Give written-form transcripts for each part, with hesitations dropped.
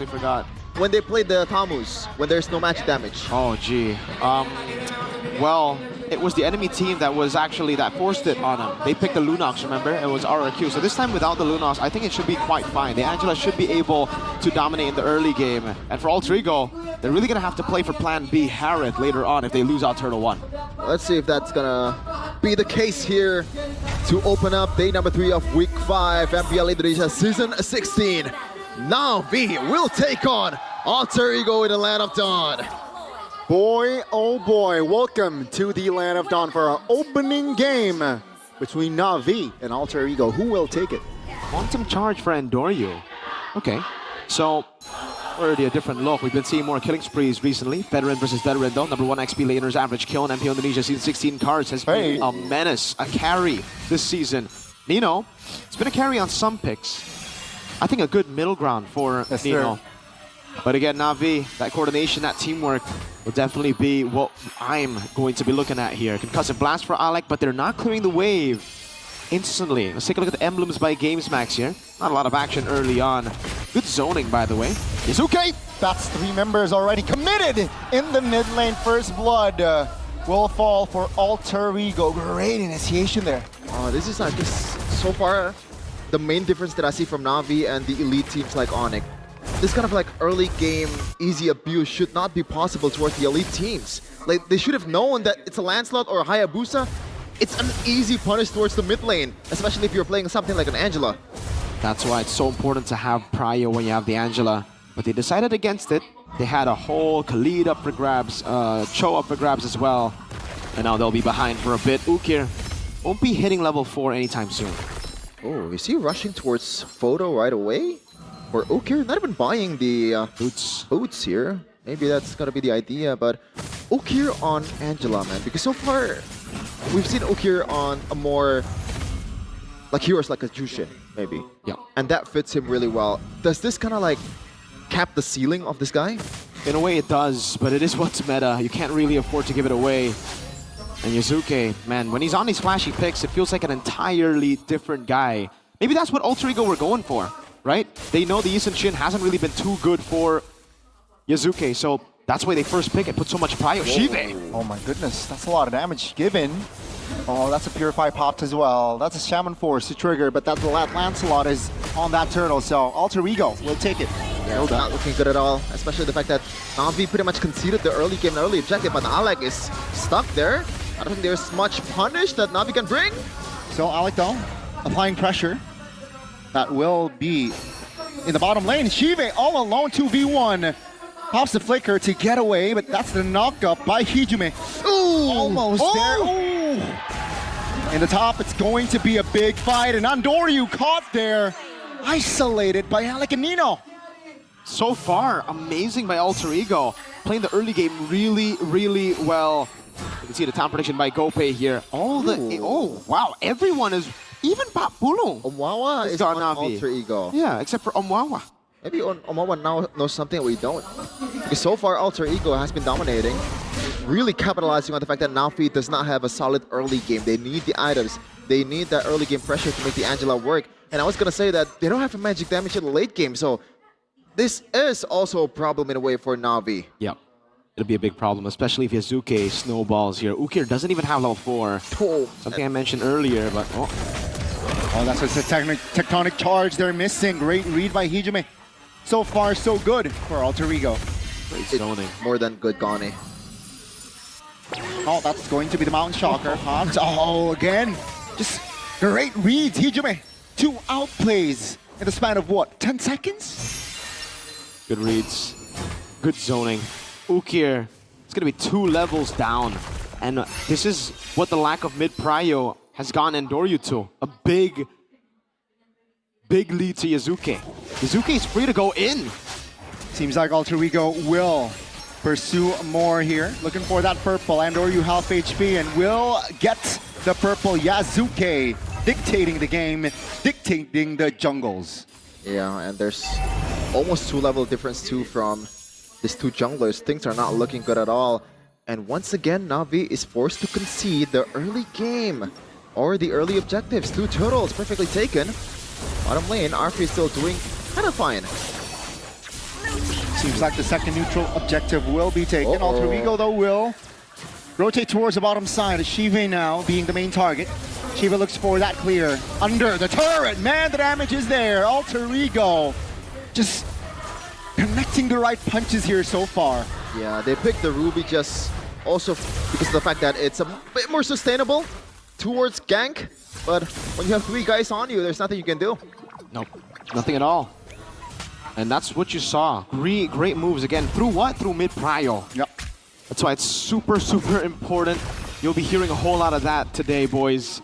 I forgot. When they played the Tamus, when there's no magic damage. Oh, gee. Well, it was the enemy team that was actually, that forced it on them. They picked the Lunox, remember? It was RRQ. So this time without the Lunox, I think it should be quite fine. The Angela should be able to dominate in the early game. And for Alter Ego, they're really going to have to play for Plan B Harith later on if they lose out Turtle 1. Let's see if that's gonna be the case here to open up day number 3 of week 5 MPL Indonesia season 16. Now V will take on Alter Ego in the Land of Dawn. Boy, oh boy, welcome to the Land of Dawn for our opening game between Na'Vi and Alter Ego. Who will take it? Quantum Charge for Andoryu. Okay, so already a different look. We've been seeing more killing sprees recently. Veteran versus veteran though. Number 1 XP laners average kill in MPL Indonesia season 16 cards has been a menace, a carry this season. Nino, it's been a carry on some picks. I think a good middle ground for Nino. Sir. But again, Na'Vi, that coordination, that teamwork will definitely be what I'm going to be looking at here. Concussive Blast for Alec, but they're not clearing the wave instantly. Let's take a look at the emblems by GamesMax here. Not a lot of action early on. Good zoning, by the way. Izuke, that's 3 members already committed in the mid lane. First blood will fall for Alter Ego. Great initiation there. This is, I guess, so far, the main difference that I see from Na'Vi and the elite teams like Onyx. This kind of like early game easy abuse should not be possible towards the elite teams. Like, they should have known that it's a Lancelot or a Hayabusa. It's an easy punish towards the mid lane, especially if you're playing something like an Angela. That's why it's so important to have Prio when you have the Angela. But they decided against it. They had a whole Khalid up for grabs, Cho up for grabs as well. And now they'll be behind for a bit. Ukir won't be hitting level 4 anytime soon. Oh, is he rushing towards Photo right away? Or Ukir not even buying the boots here. Maybe that's gonna be the idea, but Ukir on Angela, man. Because so far, we've seen Ukir on a more like heroes like a Jushin, maybe. Yeah. And that fits him really well. Does this kind of like cap the ceiling of this guy? In a way it does, but it is what's meta. You can't really afford to give it away. And Yuzuke, man, when he's on these flashy picks, it feels like an entirely different guy. Maybe that's what Alter Ego were going for, right? They know the Isun Shin hasn't really been too good for Yuzuke, so that's why they first pick it, put so much prio. Shive! Oh my goodness, that's a lot of damage given. Oh, that's a Purify popped as well. That's a Shaman Force to trigger, but that Lancelot is on that turtle, so Alter Ego will take it. Yeah, it's not looking good at all, especially the fact that Na'Vi pretty much conceded the early game, early objective, but Alec is stuck there. I don't think there's much punish that Na'Vi can bring. So Alec though, applying pressure. That will be in the bottom lane. Shive all alone, 2v1. Pops the flicker to get away, but that's the knock-up by Hijime. Ooh! Almost there. Ooh. In the top, it's going to be a big fight, and Andoryu caught there, isolated by Alec and Nino. So far, amazing by Alter Ego. Playing the early game really, really well. You can see the time prediction by Gopay here. All the... Oh, wow. Everyone is... Even Pak Pulung. Omwawa is on Alter Ego. Yeah, except for Omwawa. Maybe Omwawa now knows something we don't. Because so far, Alter Ego has been dominating. Really capitalizing on the fact that Na'Vi does not have a solid early game. They need the items. They need that early game pressure to make the Angela work. And I was going to say that they don't have a magic damage in the late game. So this is also a problem in a way for Na'Vi. Yep. It'll be a big problem, especially if Yuzuke snowballs here. Ukir doesn't even have level 4. Something I mentioned earlier, but... Oh, that's a tectonic charge they're missing. Great read by Hijime. So far, so good for Alter Ego. Great zoning. More than good, Gani. Oh, that's going to be the Mountain Shocker. Oh, again. Just great reads, Hijime. 2 outplays in the span of what, 10 seconds? Good reads. Good zoning. Ukir, it's going to be 2 levels down. And this is what the lack of mid-prio has gotten Andoryu to. A big lead to Yuzuke. Yuzuke is free to go in. Seems like Alter Ego will pursue more here. Looking for that purple. Andoryu half HP and will get the purple. Yuzuke dictating the game, dictating the jungles. Yeah, and there's almost 2 level difference too from these 2 junglers. Things are not looking good at all. And once again, Na'Vi is forced to concede the early game. Or the early objectives. 2 turtles perfectly taken. Bottom lane, RP is still doing kind of fine. Seems like the second neutral objective will be taken. Uh-oh. Alter Ego, though, will rotate towards the bottom side. Shive now being the main target. Shiva looks for that clear. Under the turret, man, the damage is there. Alter Ego just connecting the right punches here so far. Yeah, they picked the Ruby just also because of the fact that it's a bit more sustainable towards gank. But when you have 3 guys on you, there's nothing you can do. Nope, nothing at all. And that's what you saw. Great moves again. Through what? Through mid-prio. Yep. That's why it's super important. You'll be hearing a whole lot of that today, boys.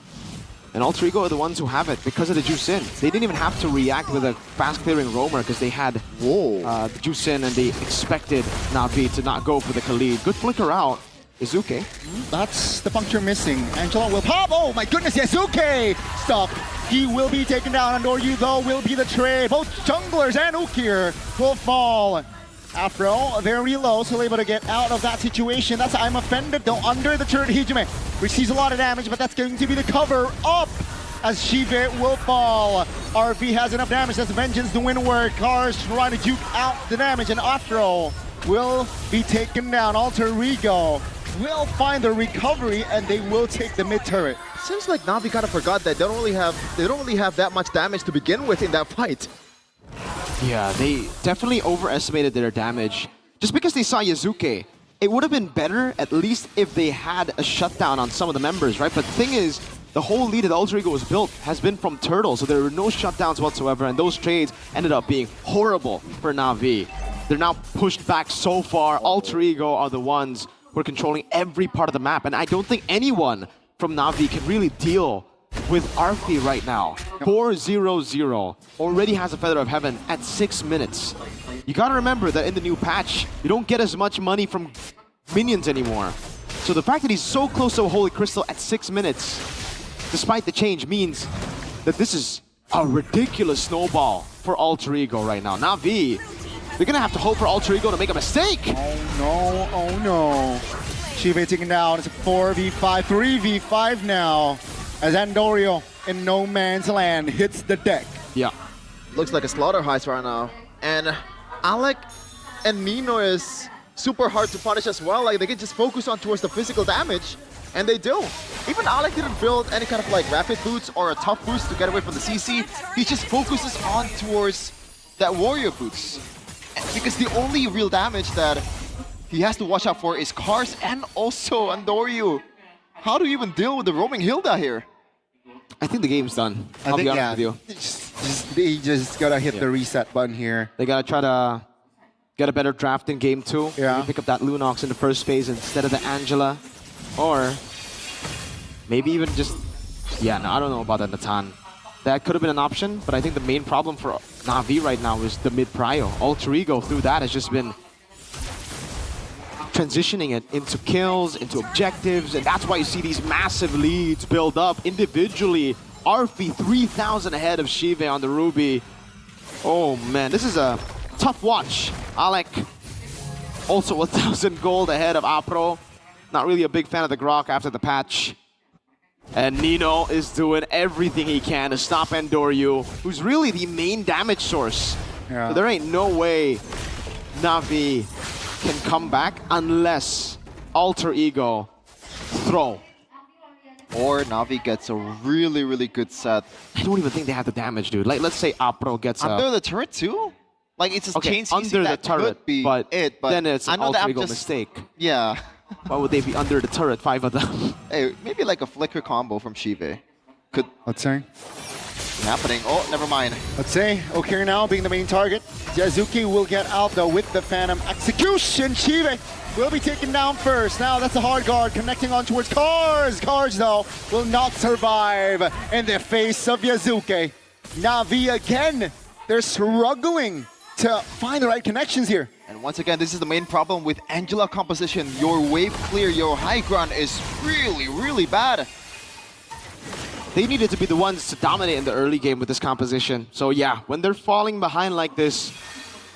And Alter Ego are the ones who have it because of the Juice In. They didn't even have to react with a fast-clearing roamer because they had the Juice In and they expected Na'Vi to not go for the Khalid. Good flicker out. Izuke. That's the puncture missing. Angela will pop. Oh my goodness, Izuke! Stop. He will be taken down. And Noryu, though, will be the tray. Both junglers and Ukir will fall. Afro, very low, so able to get out of that situation. That's I'm offended, though, under the turret Hijime, which sees a lot of damage, but that's going to be the cover up as Shive will fall. RV has enough damage. That's Vengeance the win work. Cars trying to duke out the damage, and Afro will be taken down. Alter Ego will find the recovery, and they will take the mid turret. Seems like Na'Vi kind of forgot that they don't really have that much damage to begin with in that fight. Yeah, they definitely overestimated their damage. Just because they saw Yazuke, it would have been better at least if they had a shutdown on some of the members, right? But the thing is, the whole lead that Alter Ego was built has been from Turtle, so there were no shutdowns whatsoever, and those trades ended up being horrible for Na'Vi. They're now pushed back so far. Alter Ego are the ones who are controlling every part of the map, and I don't think anyone from Na'Vi can really deal with Arfi right now. 4-0-0, already has a Feather of Heaven at 6 minutes. You gotta remember that in the new patch, you don't get as much money from minions anymore. So the fact that he's so close to a Holy Crystal at 6 minutes, despite the change, means that this is a ridiculous snowball for Alter Ego right now. Na'Vi, they're gonna have to hope for Alter Ego to make a mistake. Oh no, oh no. Shive taken down, it's a 4v5, 3v5 now. As Andorio in no man's land hits the deck. Yeah. Looks like a slaughterhouse right now. And Alec and Nino is super hard to punish as well. Like, they can just focus on towards the physical damage, and they do. Even Alec didn't build any kind of like rapid boots or a tough boost to get away from the CC. He just focuses on towards that warrior boots. Because the only real damage that he has to watch out for is Cars and also Andoryu. How do you even deal with the roaming Hilda here? I think the game's done. I'll be honest with you. They just gotta hit the reset button here. They gotta try to get a better draft in game 2. Yeah. Maybe pick up that Lunox in the first phase instead of the Angela. Or maybe even just... Yeah, no, I don't know about that Natan. That could have been an option, but I think the main problem for Na'Vi right now is the mid-prio. Alter Ego through that has just been transitioning it into kills, into objectives, and that's why you see these massive leads build up individually. Arfi 3,000 ahead of Shive on the Ruby. Oh man, this is a tough watch. Alec also 1,000 gold ahead of Apro. Not really a big fan of the Grok after the patch. And Nino is doing everything he can to stop Andoryu, who's really the main damage source. Yeah. So there ain't no way Na'Vi can come back unless Alter Ego throw. Or Na'Vi gets a really, really good set. I don't even think they have the damage, dude. Like, let's say Apro gets Under the turret too? Like, it's a chain CC under the that turret, could be but it, but then it's I an know that Alter I'm Ego just, mistake. Yeah. Why would they be under the turret, 5 of them? Hey, maybe like a flicker combo from Shive. Could Let's say. be happening. Oh, never mind. Let's say, okay now being the main target. Yazuki will get out though with the Phantom Execution. Shive will be taken down first. Now that's a hard guard connecting on towards Cars. Cars though will not survive in the face of Yazuki. Na'Vi again, they're struggling to find the right connections here. And once again, this is the main problem with Angela composition. Your wave clear, your high ground is really, really bad. They needed to be the ones to dominate in the early game with this composition. So yeah, when they're falling behind like this,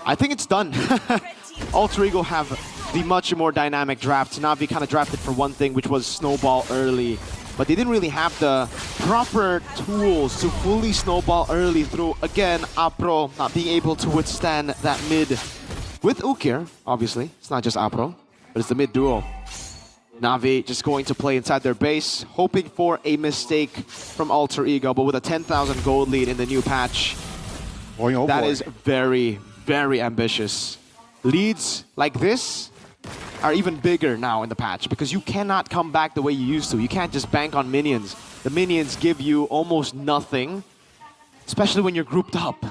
I think it's done. Alter Ego have the much more dynamic draft. Na'Vi kind of drafted for one thing, which was snowball early. But they didn't really have the proper tools to fully snowball early through, again, Apro not being able to withstand that mid with Ukir, obviously. It's not just Apro, but it's the mid duo. Na'Vi just going to play inside their base, hoping for a mistake from Alter Ego, but with a 10,000 gold lead in the new patch, that is very, very ambitious. Leads like this are even bigger now in the patch because you cannot come back the way you used to. You can't just bank on minions. The minions give you almost nothing, especially when you're grouped up.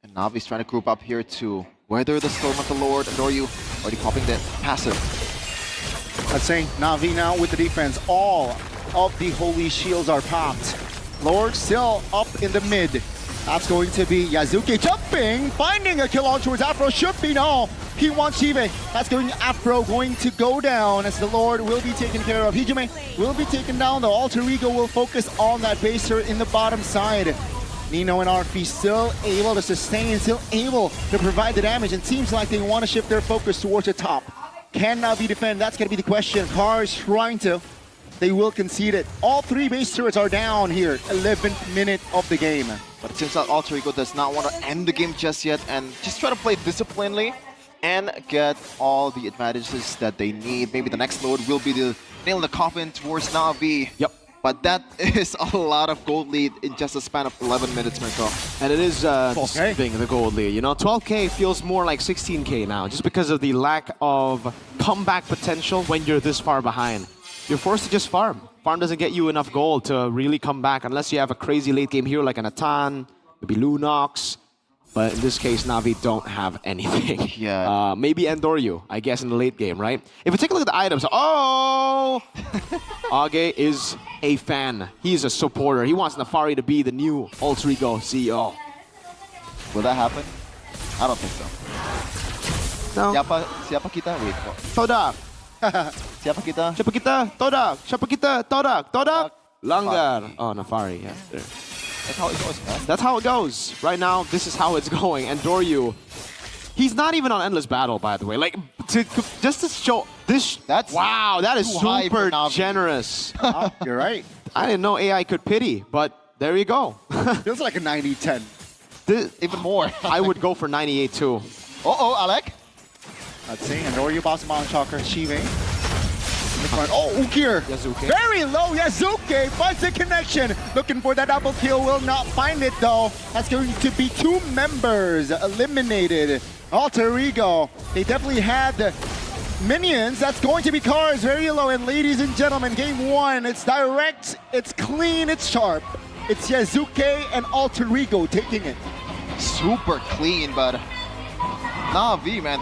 And Navi's trying to group up here to weather the storm of the Lord. And Doryu already popping the passive. Let's say Na'Vi now with the defense. All of the holy shields are popped. Lord still up in the mid. That's going to be Yazuki jumping, finding a kill on towards Afro. Should be no. He wants Chive. That's going Afro going to go down as the Lord will be taken care of. Hijume will be taken down. The Alter Ego will focus on that baser in the bottom side. Nino and Arfi still able to sustain, still able to provide the damage, and seems like they want to shift their focus towards the top. Can Na'Vi defend? That's going to be the question. Cars trying to. They will concede it. All three base turrets are down here. 11th minute of the game. But it seems like Alter Ego does not want to end the game just yet and just try to play disciplinedly and get all the advantages that they need. Maybe the next load will be the nail in the coffin towards Na'Vi. Yep. But that is a lot of gold lead in just a span of 11 minutes, Mirko. And it is deceiving, the gold lead. You know, 12K feels more like 16K now, just because of the lack of comeback potential when you're this far behind. You're forced to just farm. Farm doesn't get you enough gold to really come back unless you have a crazy late game hero like an Atan, maybe Lunox. But in this case, Na'Vi don't have anything. Yeah. Maybe Endoryu, I guess, in the late game, right? If we take a look at the items, oh! Age is a fan. He's a supporter. He wants Nefari to be the new Alter Ego CEO. Will that happen? I don't think so. No. Siapa kita? Wait. Todak. Siapa kita? Siapa kita? Todak. Siapa kita? Todak. Todak. Langgar. Oh, Nefari. Yeah, there. That's how it goes, man. That's how it goes. Right now, this is how it's going. And Doryu, he's not even on Endless Battle, by the way. Like, just to show this. Wow, that is super generous. You're right. I didn't know AI could pity, but there you go. Feels like a 90-10. Even more. I would go for 98 too. Uh-oh, Alec. Let's see. And Doryu boss Mount Chalker, Chive. Oh, Ukir. Yazuki. Very low. Yazuki finds the connection. Looking for that double kill. Will not find it, though. That's going to be 2 members eliminated. Alter Ego. They definitely had the minions. That's going to be Cars. Very low. And ladies and gentlemen, game 1. It's direct. It's clean. It's sharp. It's Yazuki and Alter Ego taking it. Super clean, but Na'Vi, man.